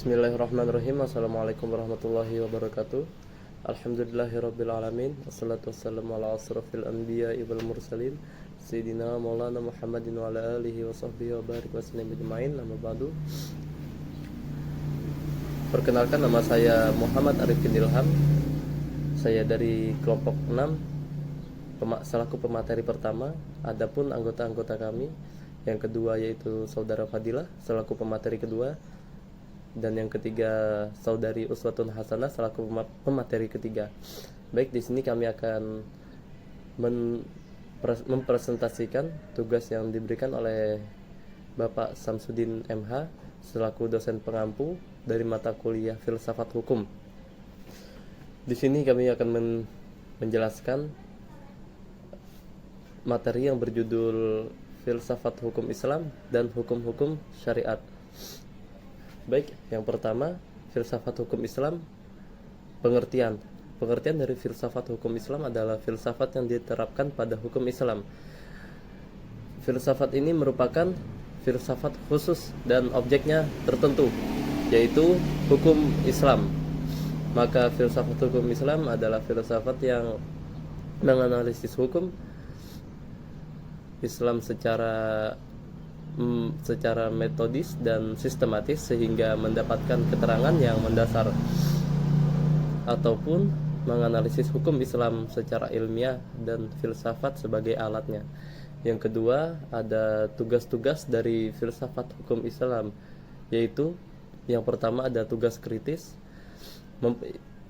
Bismillahirrahmanirrahim. Assalamualaikum warahmatullahi wabarakatuh. Alhamdulillahirabbil alamin. Wassalatu wassalamu ala asrofil anbiya'i wal mursalin Sayyidina Maulana Muhammadin wa ala alihi wa sahbihi wa barik wa sallam ajma'in. Amma ba'du. Perkenalkan, nama saya Muhammad Arifin Ilham. Saya dari kelompok 6 selaku pemateri pertama. Adapun anggota-anggota kami yang kedua yaitu Saudara Fadilah selaku pemateri kedua, dan yang ketiga Saudari Uswatun Hasanah selaku pemateri ketiga. Baik, di sini kami akan mempresentasikan tugas yang diberikan oleh Bapak Samsudin MH selaku dosen pengampu dari mata kuliah Filsafat Hukum. Di sini kami akan menjelaskan materi yang berjudul Filsafat Hukum Islam dan Hukum-Hukum Syariat. Baik, yang pertama, filsafat hukum Islam. Pengertian dari filsafat hukum Islam adalah filsafat yang diterapkan pada hukum Islam. Filsafat ini merupakan filsafat khusus dan objeknya tertentu, yaitu hukum Islam. Maka filsafat hukum Islam adalah filsafat yang menganalisis hukum Islam secara metodis dan sistematis sehingga mendapatkan keterangan yang mendasar, ataupun menganalisis hukum Islam secara ilmiah dan filsafat sebagai alatnya. Yang kedua, ada tugas-tugas dari filsafat hukum Islam, yaitu yang pertama ada tugas kritis.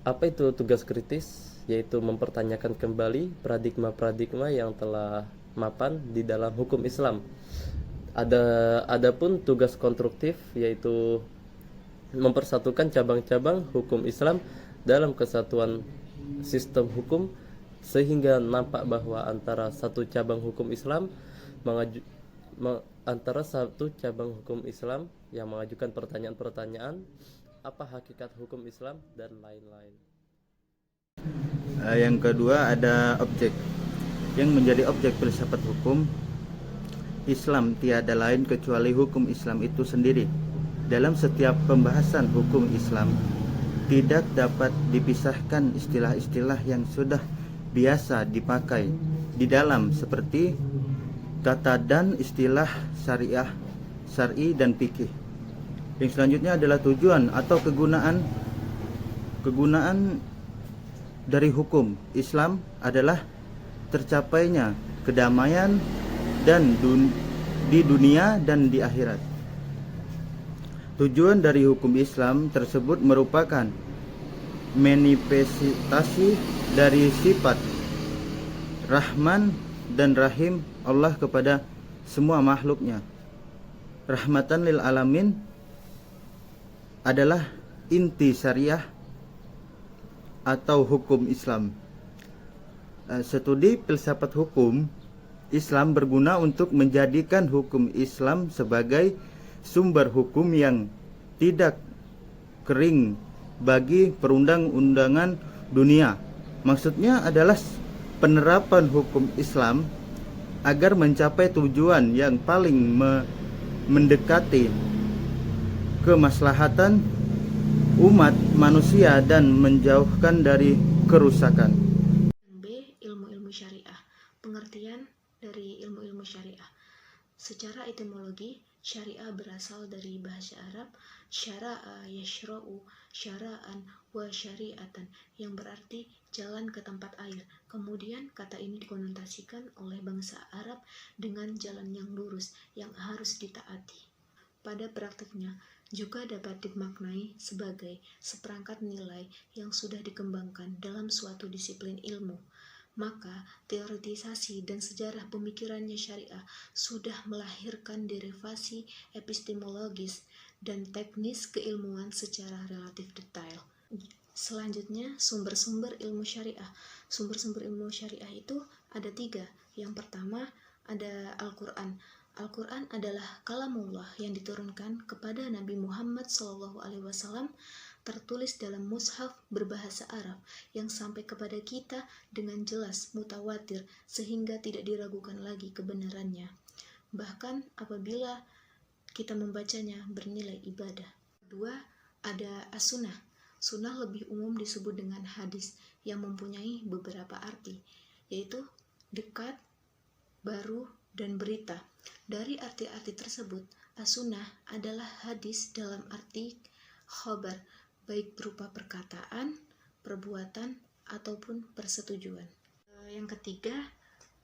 Apa itu tugas kritis? Yaitu mempertanyakan kembali paradigma-paradigma yang telah mapan di dalam hukum Islam. Adapun tugas konstruktif, yaitu mempersatukan cabang-cabang hukum Islam dalam kesatuan sistem hukum sehingga nampak bahwa antara satu cabang hukum Islam yang mengajukan pertanyaan-pertanyaan apa hakikat hukum Islam dan lain-lain. Yang kedua ada objek. Yang menjadi objek filsafat hukum Islam tiada lain kecuali hukum Islam itu sendiri. Dalam setiap pembahasan hukum Islam tidak dapat dipisahkan istilah-istilah yang sudah biasa dipakai di dalam, seperti kata dan istilah syariah, syar'i dan fikih. Yang selanjutnya adalah tujuan atau kegunaan dari hukum Islam adalah tercapainya kedamaian dan di dunia dan di akhirat. Tujuan dari hukum Islam tersebut merupakan manifestasi dari sifat Rahman dan Rahim Allah kepada semua makhluknya. Rahmatan lil alamin adalah inti syariah atau hukum Islam. Studi filsafat hukum Islam berguna untuk menjadikan hukum Islam sebagai sumber hukum yang tidak kering bagi perundang-undangan dunia. Maksudnya adalah penerapan hukum Islam agar mencapai tujuan yang paling mendekati kemaslahatan umat manusia dan menjauhkan dari kerusakan. B. Ilmu-ilmu syariah. Pengertian dari ilmu-ilmu syariah. Secara etimologi, syariah berasal dari bahasa Arab syara'a yashra'u syara'an wa syari'atan, yang berarti jalan ke tempat air. Kemudian kata ini dikonotasikan oleh bangsa Arab dengan jalan yang lurus yang harus ditaati. Pada praktiknya juga dapat dimaknai sebagai seperangkat nilai yang sudah dikembangkan dalam suatu disiplin ilmu. Maka teoretisasi dan sejarah pemikirannya syariah sudah melahirkan derivasi epistemologis dan teknis keilmuan secara relatif detail. Selanjutnya, sumber-sumber ilmu syariah. Sumber-sumber ilmu syariah itu ada 3. Yang pertama ada Al-Quran. Al-Quran adalah kalamullah yang diturunkan kepada Nabi Muhammad SAW, tertulis dalam mushaf berbahasa Arab yang sampai kepada kita dengan jelas mutawatir sehingga tidak diragukan lagi kebenarannya. Bahkan apabila kita membacanya bernilai ibadah. Kedua, Ada as-sunnah. Sunnah lebih umum disebut dengan hadis yang mempunyai beberapa arti, yaitu dekat, baru, dan berita. Dari arti-arti tersebut, as-sunnah adalah hadis dalam arti khobar, baik berupa perkataan, perbuatan, ataupun persetujuan. Yang ketiga,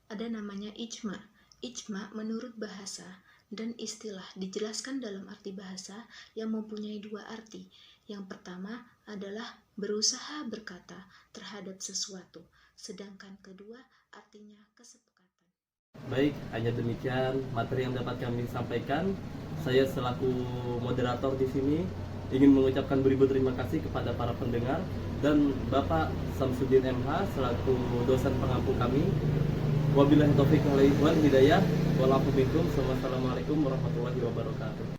ada namanya ijma. Ijma menurut bahasa dan istilah dijelaskan dalam arti bahasa yang mempunyai dua arti. Yang pertama adalah berusaha berkata terhadap sesuatu, sedangkan kedua artinya kesepakatan. Baik, hanya demikian materi yang dapat kami sampaikan. Saya selaku moderator di sini ingin mengucapkan beribu terima kasih kepada para pendengar dan Bapak Samsudin MH selaku dosen pengampu kami. Wabillahi taufiq wal hidayah. Wassalamualaikum warahmatullahi wabarakatuh.